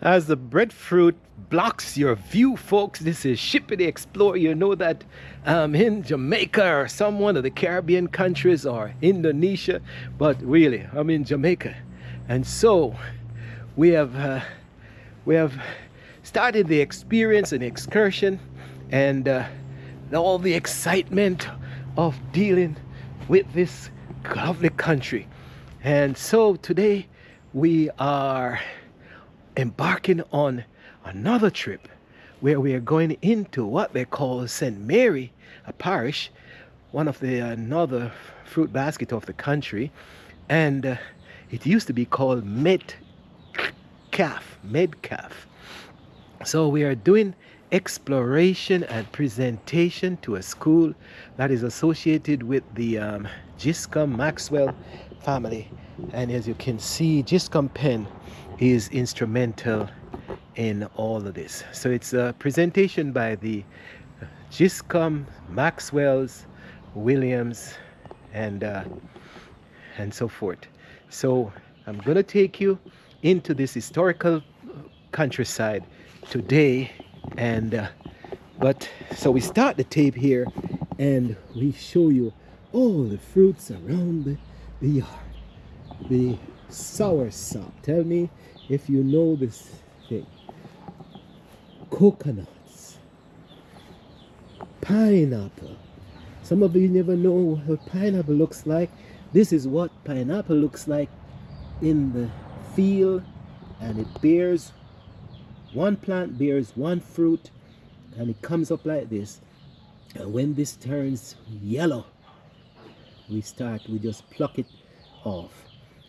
As the breadfruit blocks your view, folks, this is Shippy the Explorer. You know that in Jamaica or some one of the Caribbean countries or Indonesia, but really, I'm in Jamaica. And so we have we have started the experience and excursion and all the excitement of dealing with this lovely country. And so today we are embarking on another trip where we are going into what they call St. Mary, a parish, one of the another fruit basket of the country, and it used to be called Medcalf. So we are doing exploration and presentation to a school that is associated with the Giscombe Maxwell family, and as you can see, Giscombe Pen is instrumental in all of this. So it's a presentation by the Giscombe Maxwells, Williams, and so forth. So I'm gonna take you into this historical countryside today, and but so we start the tape here and we show you all the fruits around the yard. The soursop, tell me if you know this thing. Coconuts, pineapple. Some of you never know what pineapple looks like. This is what pineapple looks like in the field, and it bears one plant, bears one fruit, and it comes up like this. And when this turns yellow, we just pluck it off,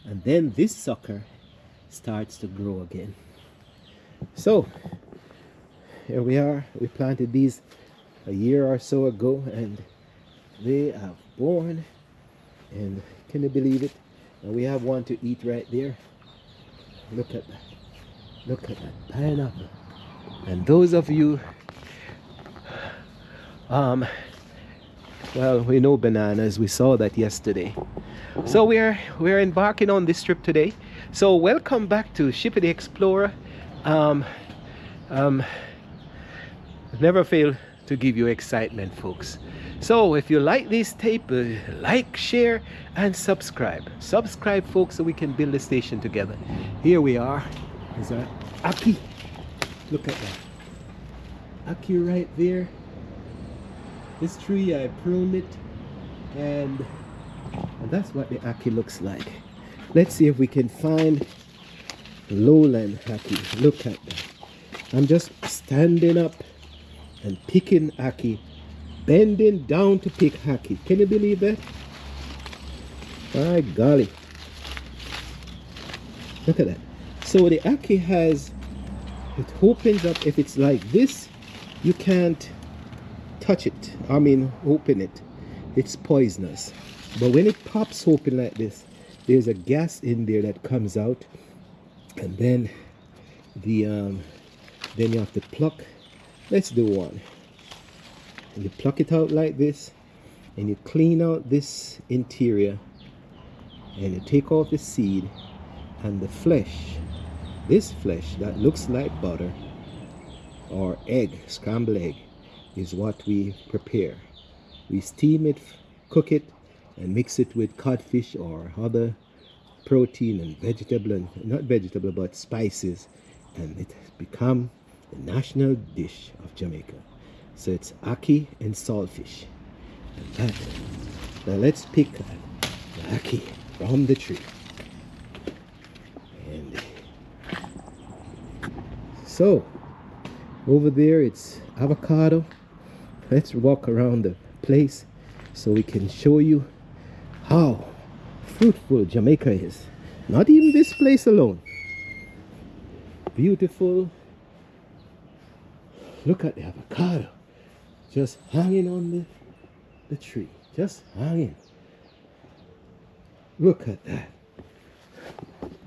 and then this sucker starts to grow again. So here we are. We planted these a year or so ago, and they have borne, and can you believe it? And we have one to eat right there. Look at that. Look at that pineapple. And those of you well, we know bananas. We saw that yesterday. So we're embarking on this trip today. So welcome back to Shippy the Explorer. Never fail to give you excitement, folks. So if you like this tape, like, share, and subscribe. Subscribe, folks, so we can build a station together. Here we are. Is our Aki. Look at that. Aki right there. This tree, I pruned it, and that's what the Aki looks like. Let's see if we can find lowland Aki. Look at that. I'm just standing up and picking Aki, bending down to pick Aki. Can you believe that? My golly. Look at that. So the Aki has, it opens up. If it's like this, you can't touch it. I mean, open it. It's poisonous. But when it pops open like this, there's a gas in there that comes out, and then then you have to pluck. Let's do one. And you pluck it out like this, and you clean out this interior, and you take off the seed and the flesh. This flesh that looks like butter or egg, scrambled egg, is what we prepare. We steam it, cook it, and mix it with codfish or other protein and vegetable, and not vegetable but spices, and it become the national dish of Jamaica. So it's ackee and saltfish. And that, now let's pick the ackee from the tree. And so over there it's avocado. Let's walk around the place so we can show you how fruitful Jamaica is. Not even this place alone. Beautiful. Look at the avocado just hanging on the tree, just hanging. Look at that.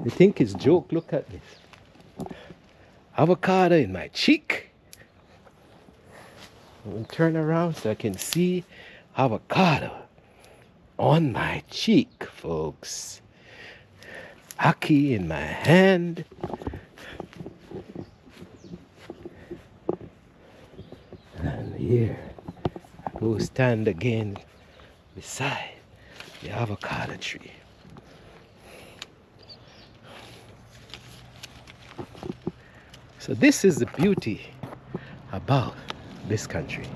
You think it's a joke? Look at this. Avocado in my cheek. Let me turn around so I can see avocado on my cheek, folks. Ackee in my hand. here, go stand again beside the avocado tree. So this is the beauty about this country.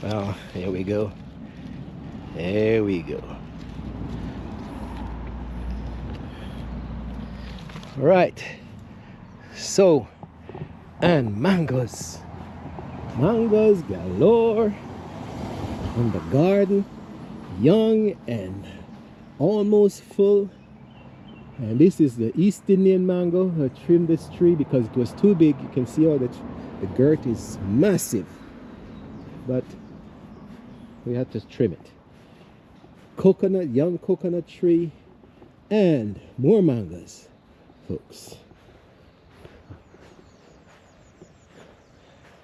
Well, here we go. There we go. Right. So, and mangoes. Mangoes galore in the garden, young and almost full. And this is the East Indian mango. I trimmed this tree because it was too big. You can see how the girth is massive, but we had to trim it. Coconut, young coconut tree, and more mangoes, folks.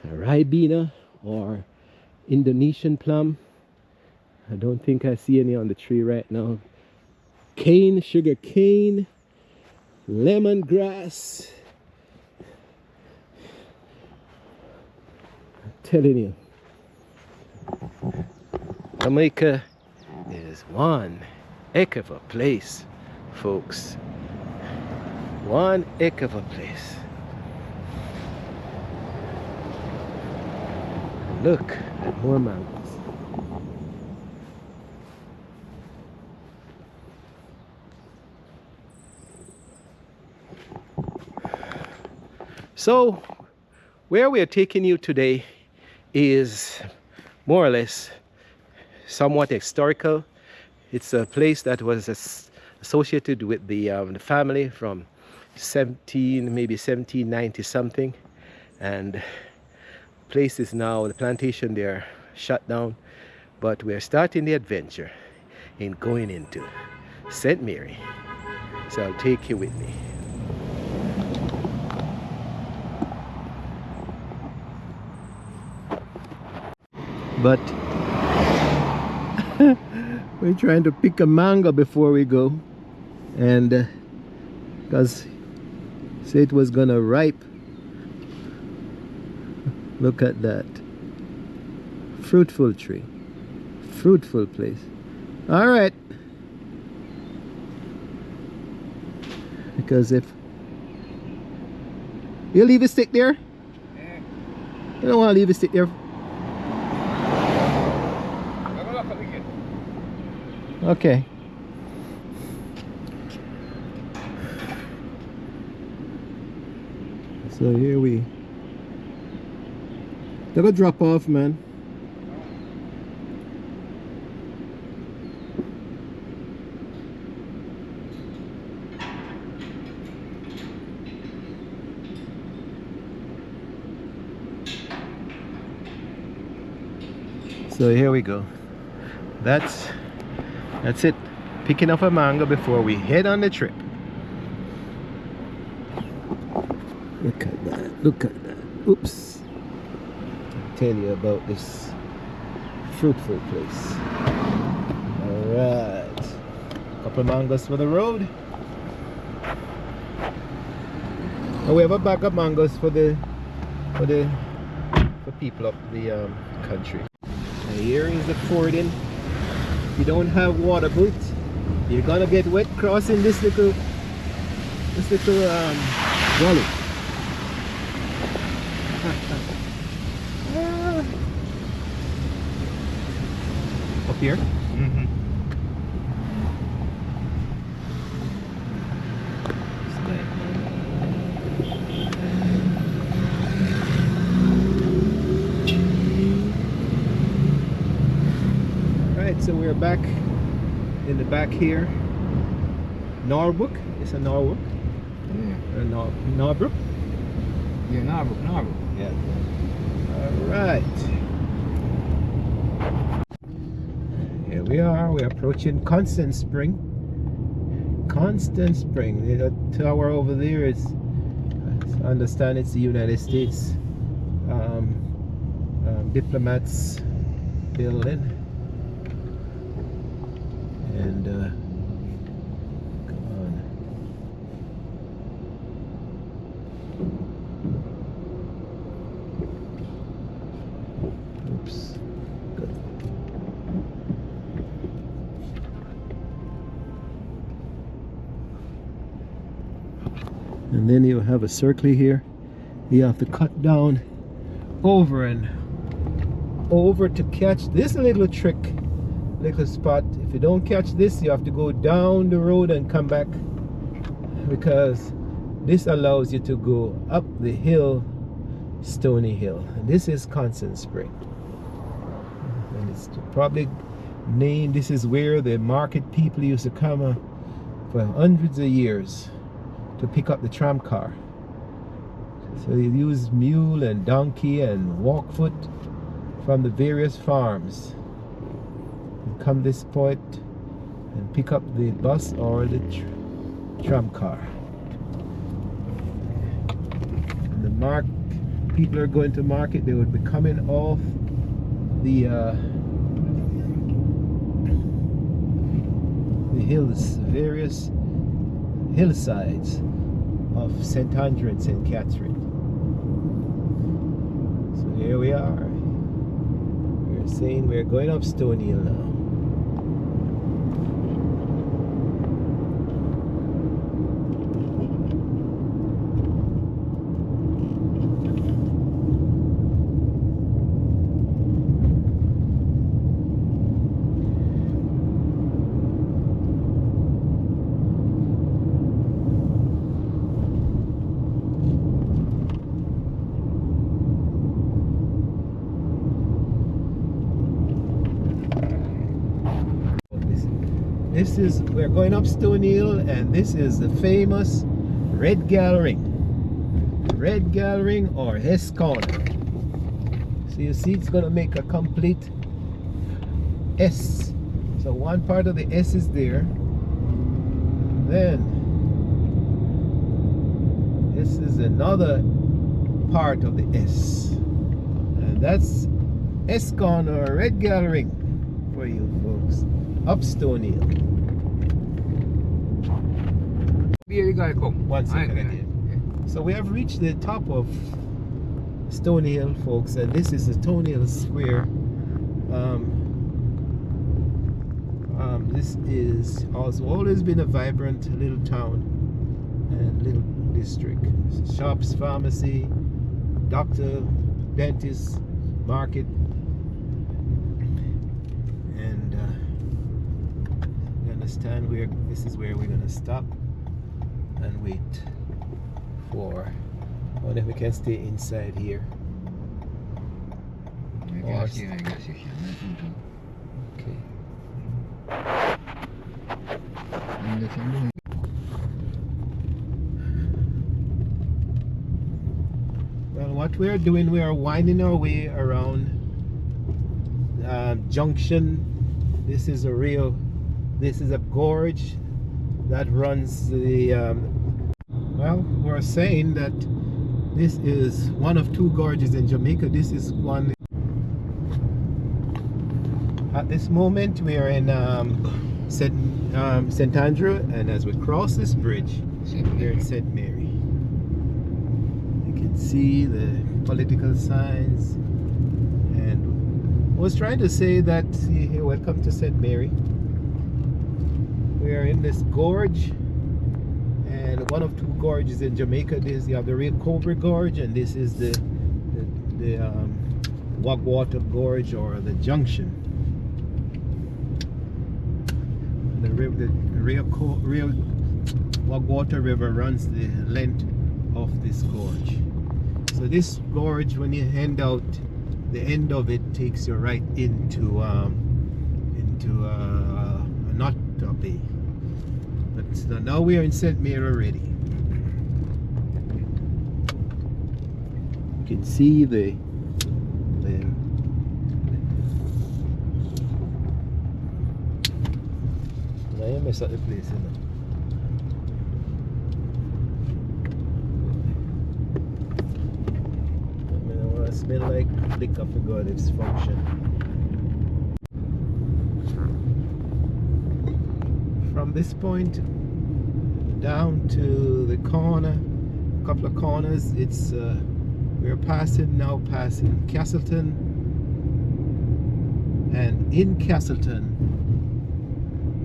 A ribena or Indonesian plum. I don't think I see any on the tree right now. Cane, sugar cane, lemongrass. I'm telling you, Jamaica is one heck of a place, folks. One heck of a place. Look at more mangoes. So, where we are taking you today is more or less somewhat historical. It's a place that was associated with the family from maybe 1790 something, and place is now, the plantation there, shut down. But we're starting the adventure in going into St. Mary. So I'll take you with me. But we're trying to pick a mango before we go, and because say it was gonna ripe. Look at that. Fruitful tree, fruitful place. All right, because if you leave a stick there, you don't want to leave a stick there. Okay. So here we. They're gonna drop off, man. So here we go. That's it. Picking up a mango before we head on the trip. Look at that. Look at that. Oops. I'll tell you about this fruitful place. Alright. Couple of mangoes for the road. And we have a bag of mangoes for people up the country. And here is the fording. If you don't have water boots, you're gonna get wet crossing this little gully. Up here? Mm-hmm. Alright, so we're back in the back here. Norwood? It's a Norwood? Yeah. Norbrook? Yeah, Norbrook. Yeah. Alright. Here we are. We're approaching Kingston Spring. Kingston Spring. The tower over there is, I understand it's the United States diplomats building. And come and then you have a circle here. You have to cut down over and over to catch this little trick, little spot. If you don't catch this, you have to go down the road and come back, because this allows you to go up the hill, Stony Hill. And this is Constant Spring, and it's probably named, this is where the market people used to come for hundreds of years to pick up the tram car. So you use mule and donkey and walk foot from the various farms and come this point and pick up the bus or the tram car. And the people are going to market, they would be coming off the hills, various hillsides of St. Andrew and St. Catherine. So here we are. We're saying we're going up Stony Hill now. We're going up Stony Hill, and this is the famous Red Gathering or Hess Corner. So you see, it's going to make a complete S. So one part of the S is there. Then this is another part of the S, and that's S Corner or Red Gathering for you folks up Stony Hill. Here you gotta come. One second again. So we have reached the top of Stony Hill, folks, and this is the Stony Hill Square. This is also always been a vibrant little town and little district. Shops, pharmacy, doctor, dentist, market, and you understand this is where we're gonna stop and wait for, I wonder if we can stay inside here. I guess you can. Okay. Well, what we're doing, we are winding our way around junction. This is a gorge that runs the well, we're saying that this is one of two gorges in Jamaica. This is one. At this moment we are in St. Andrew, and as we cross this bridge we're in St. Mary. You can see the political signs, and I was trying to say that, see here, welcome to St. Mary. We are in this gorge, and one of two gorges in Jamaica. This, you have the Real Cobra Gorge, and this is the Wagwater Gorge, or the junction. The Real Wagwater River runs the length of this gorge. So this gorge, when you hand out, the end of it takes you right into Annatto Bay. But so now we are in St. Mary already. You can see the I mess up the place, you know. I mean, I want to smell like liquor for God, it's function. From this point down to the corner, a couple of corners, it's we're now passing Castleton, and in Castleton,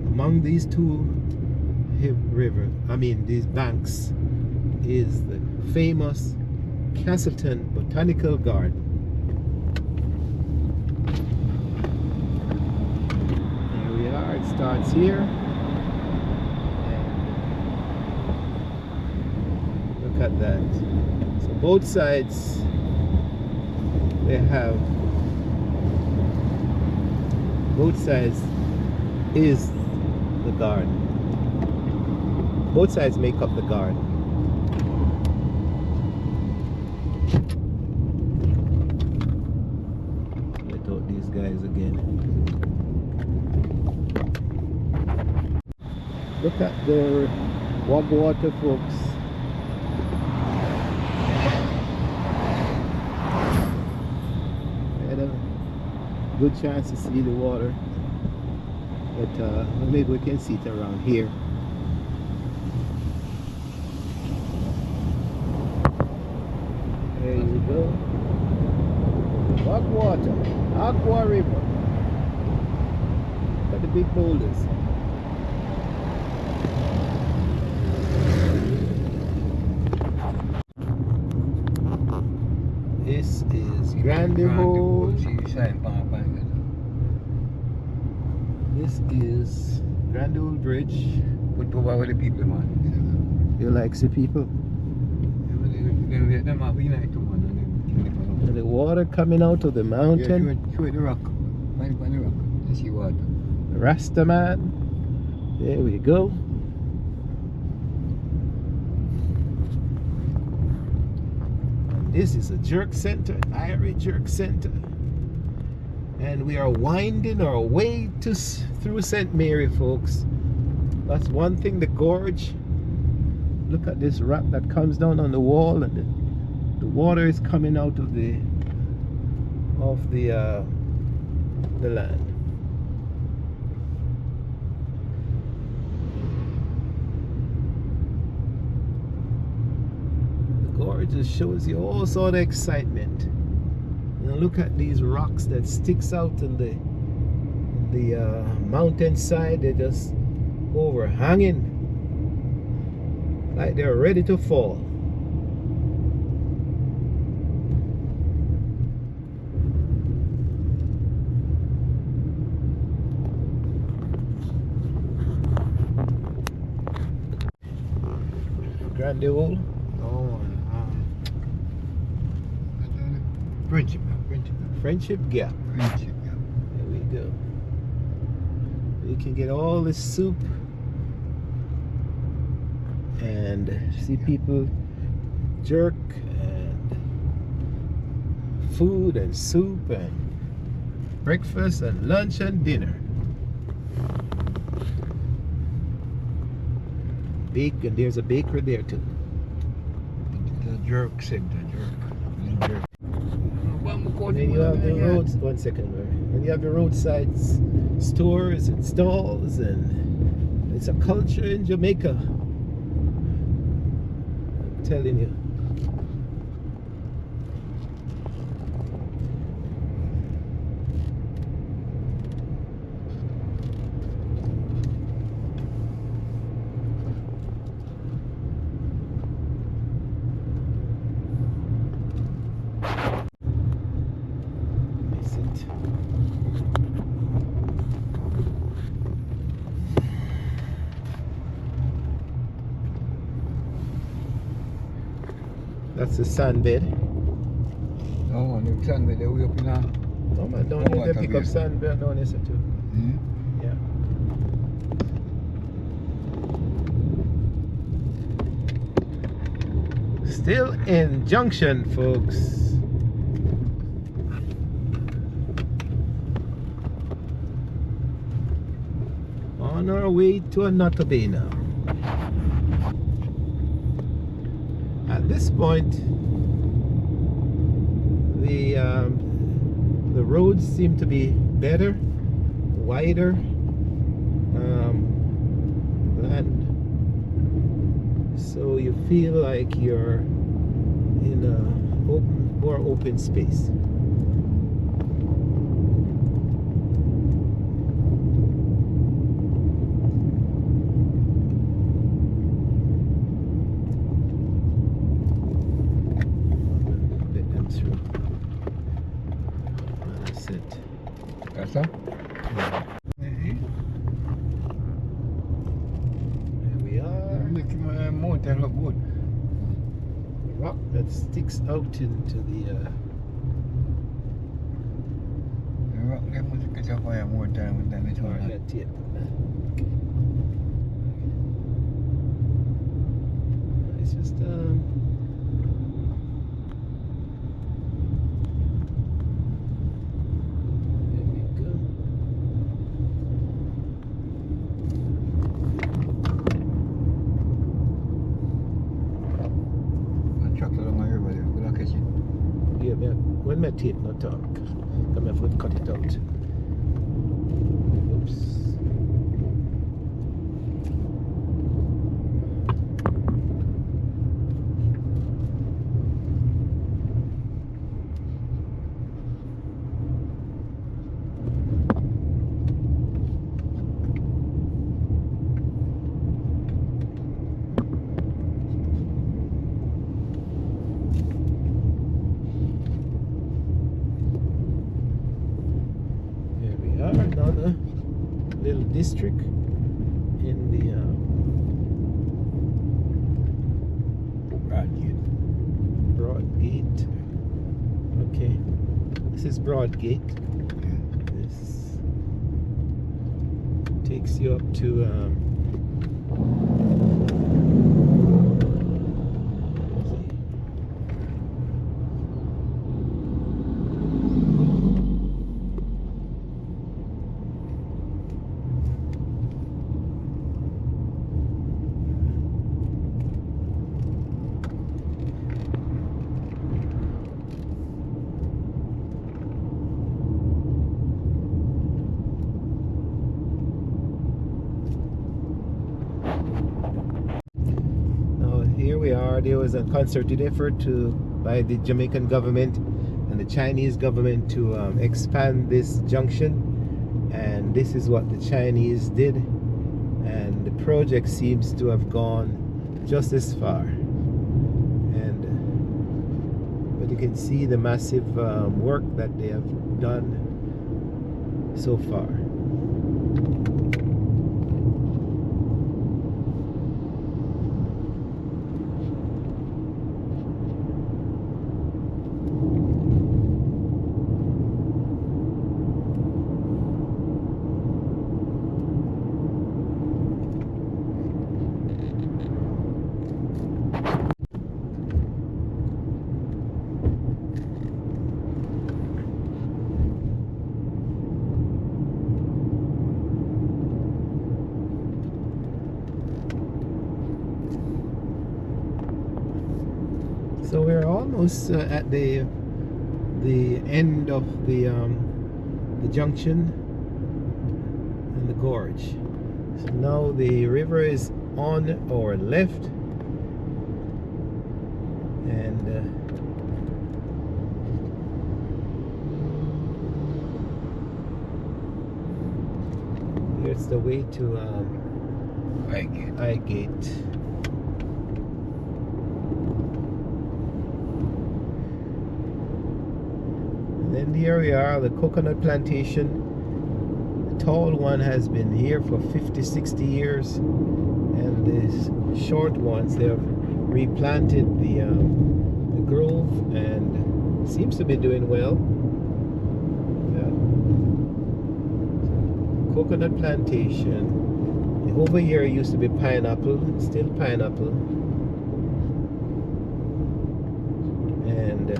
among these two these banks, is the famous Castleton Botanical Garden. There we are, it starts here. And look at that. So both sides, they have, both sides is the garden. Both sides make up the garden. Let out these guys again. Look at the water, folks. I had a good chance to see the water, but maybe we can see it around here. There you go. Water, Aqua River. Look at the big boulders. This is Grande Hole. This is Grande Hole Bridge. Put over the people, man. You like the people? And the water coming out of the mountain. Yeah, show it the rock. Find the rock. You see water. Rasta man. There we go. And this is a jerk center, Irie Jerk Center. And we are winding our way through St. Mary, folks. That's one thing, the gorge. Look at this rock that comes down on the wall, and the water is coming out of the land. The gorge just shows you all sort of excitement. You know, look at these rocks that sticks out in the mountainside. They're just overhanging, like they're ready to fall. Grande Hole. Oh, Friendship Gap. Friendship Gap. There we go. You can get all this soup and see people jerk and food and soup and breakfast and lunch and dinner. Bake, and there's a baker there too. The jerk center, jerk. And then you have the roads. One second, and you have the roadside stores and stalls, and it's a culture in Jamaica. I'm telling you. That's the sand bed. Oh, the sun where they way up in a... No man, down here they pick up sand bed down here too. Yeah. Still in Junction, folks. On our way to Annatto Bay now. At this point, the roads seem to be better, wider, and so you feel like you're in a more open space. Sir? There we are. Make my mountain look good. Rock that sticks out into the Rock dia mesti kecapai mountain itu. that's it. It's just there we go. Truck along my river there. Good catch it. Yeah, man. When my tape not talk, come have to cut it out. Oops. Another little district in the Broadgate. Okay, this is Broadgate. This takes you up to here we are. There was a concerted effort by the Jamaican government and the Chinese government to expand this junction, and this is what the Chinese did, and the project seems to have gone just as far. And but you can see the massive work that they have done so far. So we're almost at the end of the junction and the gorge. So now the river is on our left, and here's the way to Highgate. Then here we are, the coconut plantation. The tall one has been here for 50-60 years, and these short ones, they have replanted the grove, and seems to be doing well. Yeah. Coconut plantation. Over here it used to be pineapple, still pineapple, and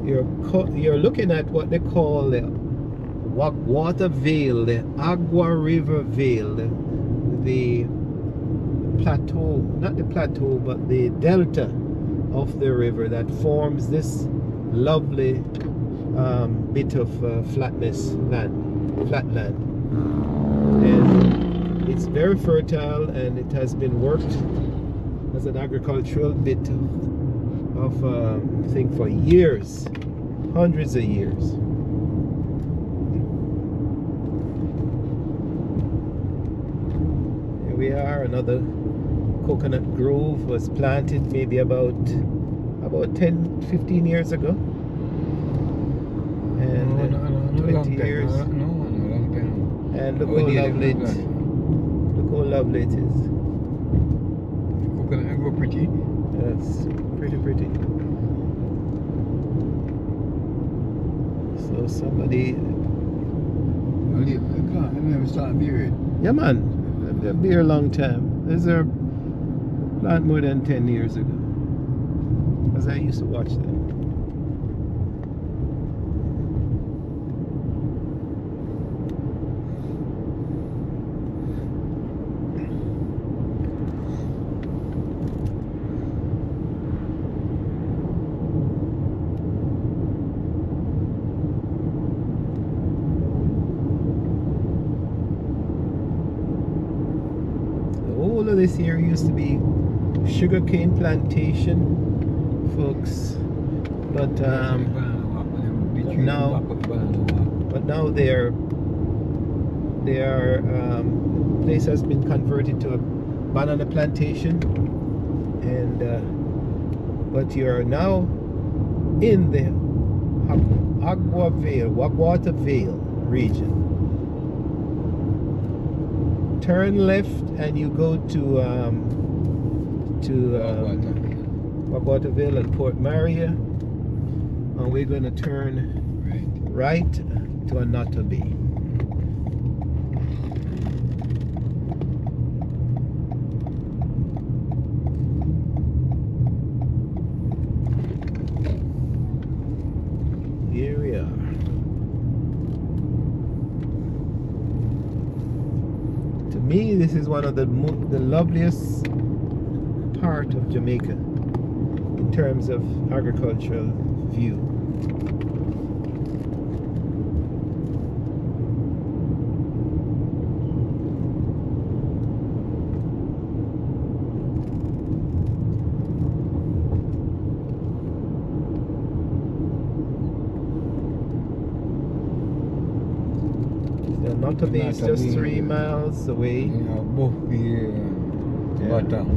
you're looking at what they call the water veil, the Agua River Veil, the plateau, not the plateau, but the delta of the river that forms this lovely bit of flatland. And it's very fertile, and it has been worked as an agricultural bit of thing for years, hundreds of years. Here we are. Another coconut grove was planted maybe about 10-15 years ago, and No 20 long time. years. No, no long time. And look Oh, how dear, lovely it, look at it. look how lovely it is. Coconut go pretty. That's pretty. So somebody, Oh, dear, look at it. I never started beer. yeah man, they've been here a long time. These are not more than 10 years ago. Because I used to watch them. All of this here used to be sugarcane plantation, folks, but now they are place has been converted to a banana plantation, and but you're now in the Wagwata Vale region. Turn left and you go to Wagwata Vale and Port Maria, and we're going to turn right to Annatto Bay. Here we are. To me, this is one of the loveliest part of Jamaica in terms of agricultural view. Annatto Bay is just 3 miles away. Both the bottom.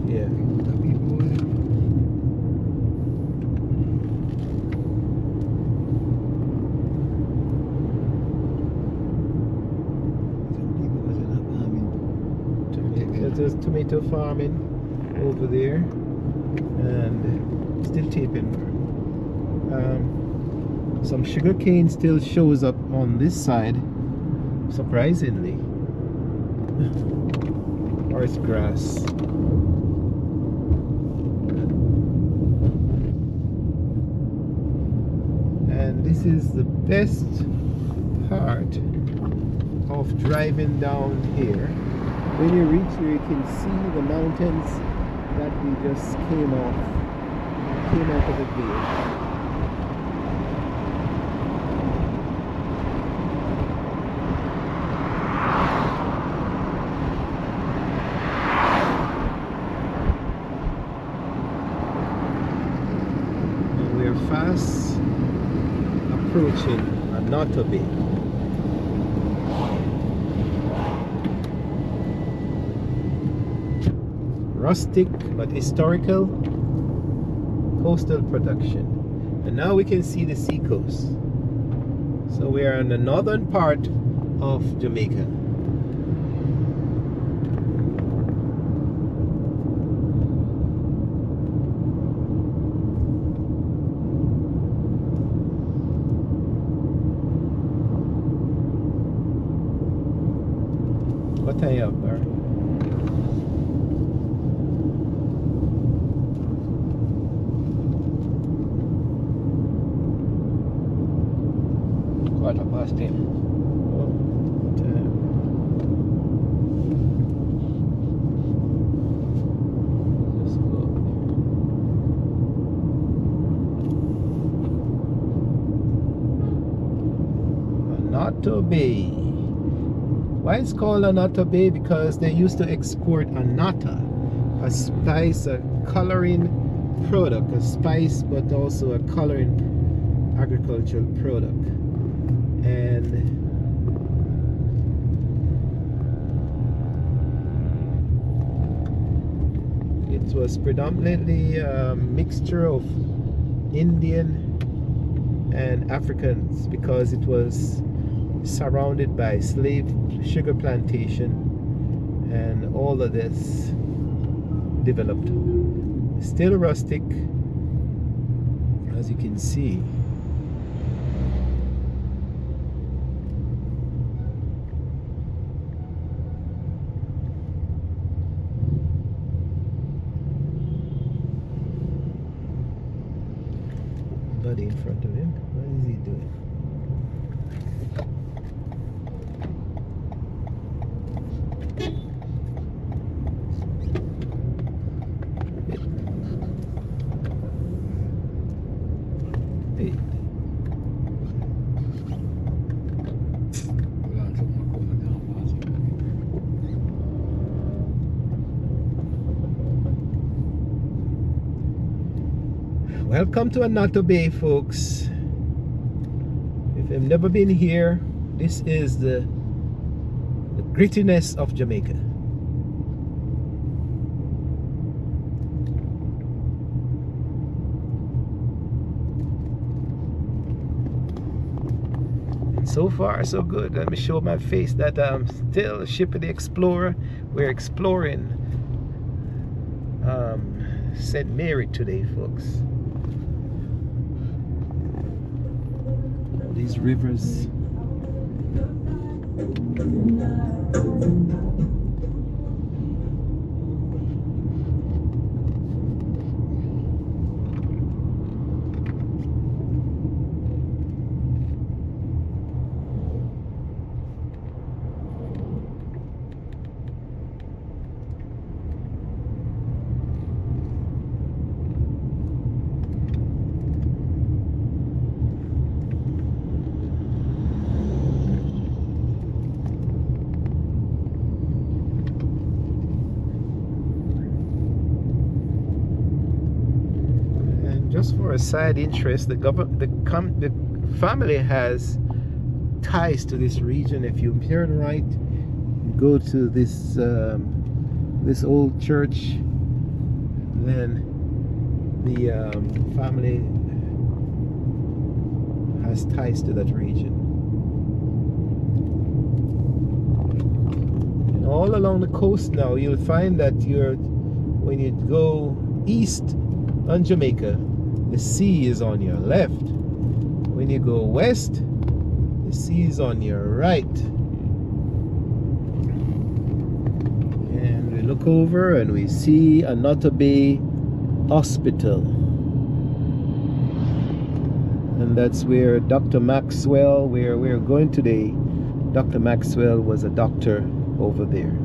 Yeah. There's tomato farming over there, and still taping. Some sugar cane still shows up on this side, surprisingly. Or it's grass. And this is the best part of driving down here. When you reach here, you can see the mountains that we just came out of the vale. And we're fast approaching Annatto Bay. Rustic but historical coastal production, and now we can see the sea coast. So we are in the northern part of Jamaica. What are you up there? Quarter past 10. Let's go up there. Annatto Bay. Why it's called Annatto Bay? Because they used to export annata, a spice, a coloring product, a spice, but also a coloring agricultural product. And it was predominantly a mixture of Indian and Africans, because it was surrounded by slave sugar plantation, and all of this developed. Still rustic, as you can see. Buddy in front of him. What is he doing? Hey. Welcome to Annatto Bay, folks. If you've never been here, this is the grittiness of Jamaica. And so far, so good. Let me show my face that I'm still a ship of the Explorer. We're exploring St. Mary today, folks. These rivers. Just for a side interest, the family has ties to this region. If you turn right, go to this this old church, then the family has ties to that region. And all along the coast now, you'll find that when you go east on Jamaica, the sea is on your left. When you go west, the sea is on your right. And we look over and we see Annatto Bay Hospital. And that's where Dr. Maxwell, where we're going today, Dr. Maxwell was a doctor over there.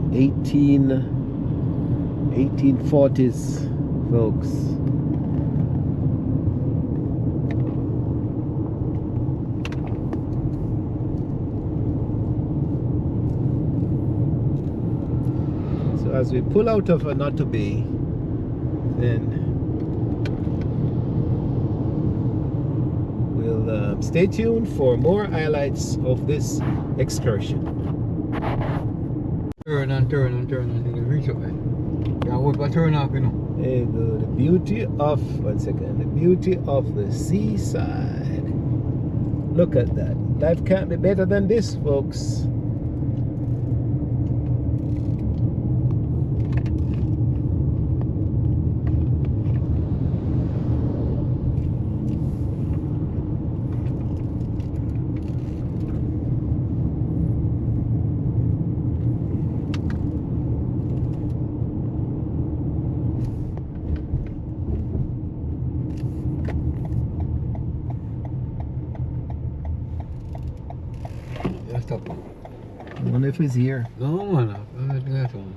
1840s, folks. As we pull out of Annatto Bay, then we'll stay tuned for more highlights of this excursion. Turn and reach up there. Yeah, what turn off, you know. There you go. The beauty of, one second, the beauty of the seaside. Look at that. Life can't be better than this, folks. Stop. I wonder if he's here. No, man. That's one.